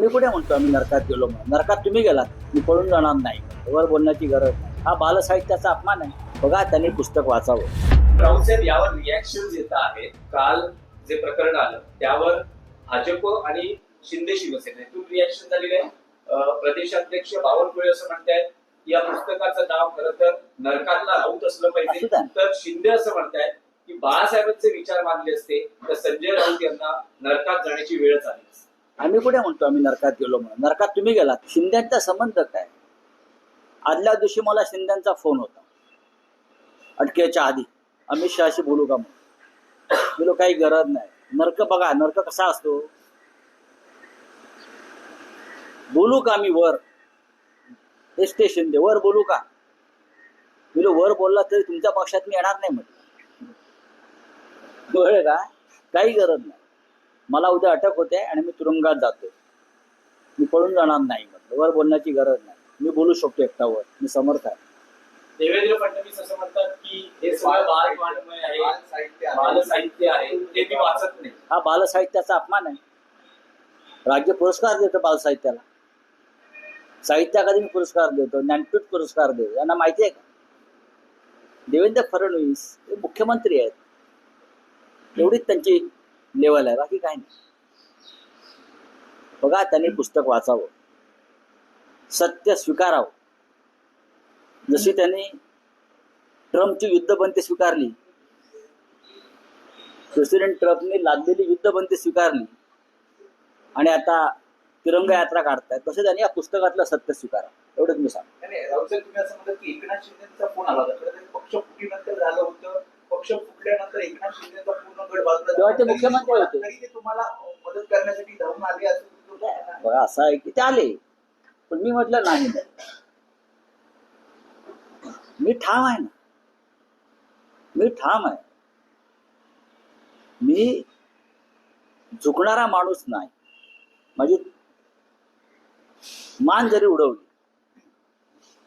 आम्ही कुठे म्हणतो आम्ही नरकात गेलो म्हणून. नरकात तुम्ही गेलात, मी पळून जाणार नाही. वर बोलण्याची गरज नाही. हा बालसाहित्याचा अपमान आहे. बघा, त्यांनी पुस्तक वाचावं. राऊतसाहेब, यावर रिॲक्शन येत आहेत. काल जे प्रकरण आलं त्यावर भाजप आणि शिंदे शिवसेनेतून रिॲक्शन झालेली आहे. प्रदेशाध्यक्ष बावनकुळे असं म्हणतायत या पुस्तकाचं नाव खरं तर नरकातला राऊत असलं पाहिजे. तर शिंदे असं म्हणतायत की बाळासाहेबांचे विचार मानले असते तर संजय राऊत यांना नरकात जाण्याची वेळच आली. आम्ही कुठे म्हणतो आम्ही नरकात गेलो म्हणून. नरकात तुम्ही गेलात. शिंद्यांचा संबंध काय? आदल्या दिवशी मला शिंद्यांचा फोन होता अटकेच्या आधी, अमित शहाशी बोलू का म्हणून. बोलो काही गरज नाही. नरक बघा, नरक कसा असतो. बोलू का मी वर, हे स्टेशन दे, वर बोलू का? बोलो वर बोलला तरी तुमच्या पक्षात मी येणार नाही म्हटलं. बरं का, काही गरज नाही. मला उद्या अटक होते आणि मी तुरुंगात जातो. मी पळून जाणार नाही म्हटलं. वर बोलण्याची गरज नाही. मी बोलू शकतो एकटावर. मी समर्थ आहे. देवेंद्र फडणवीस असं म्हणतात की हे सगळं बालवाङ्मय आहे, बालसाहित्य आहे, ते मी वाचत नाही. हा बालसाहित्याचा अपमान आहे. राज्य पुरस्कार देतो बालसाहित्याला. साहित्य अकादमी पुरस्कार देतो, ज्ञानपीठ पुरस्कार देतो. यांना माहिती आहे का? देवेंद्र फडणवीस हे मुख्यमंत्री आहेत. एवढीच त्यांची लेवल आहे, बाकी काय नाही. बघा, त्यांनी पुस्तक वाचावं, सत्य स्वीकारावं. जशी त्यांनी ट्रम्पची युद्धबंदी स्वीकारली, प्रेसिडेंट ट्रम्पने लादलेली युद्धबंदी स्वीकारली आणि आता तिरंगा यात्रा काढतायत, तसे त्यांनी या पुस्तकातलं सत्य स्वीकारा. एवढंच मी सांगतो. राऊतसाहेब, तुम्ही असं म्हणतात की एकनाथ शिंदेचा फोन आला होता. पक्ष फुटीनंतर झालं होतं. पक्ष फुटल्यानंतर एकनाथ शिंदेचा पूर्ण गड बाजूला तेव्हा ते मुख्यमंत्री होते. तरी ते तुम्हाला मदत करण्यासाठी धावून आले असं बघा, असं आहे की ते आले, पण मी म्हटलं नाही. मी ठाम आहे ना. मी ठाम आहे. मी झुकणारा माणूस नाही. माझी मान जरी उडवली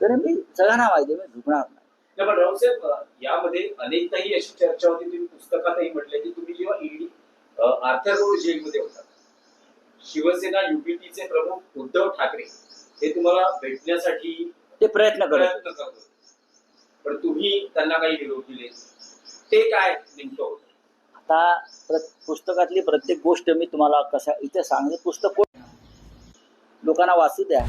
तरी मी सगळ्यांना माहिती मी झुकणार नाही. पण राऊतसाहेब, यामध्ये अनेकदाही अशी चर्चा होती, तुम्ही पुस्तकातही म्हटले की तुम्ही जेव्हा ईडी आर्थर रोड जेलमध्ये होता, शिवसेना युपीटीचे प्रमुख उद्धव ठाकरे हे तुम्हाला भेटण्यासाठी ते प्रयत्न करत होते, पण तुम्ही त्यांना काही विरोध दिले. ते काय नेमकं होतं? आता पुस्तकातली प्रत्येक गोष्ट मी तुम्हाला कशा इथे सांगते. पुस्तक लोकांना वाचू द्या.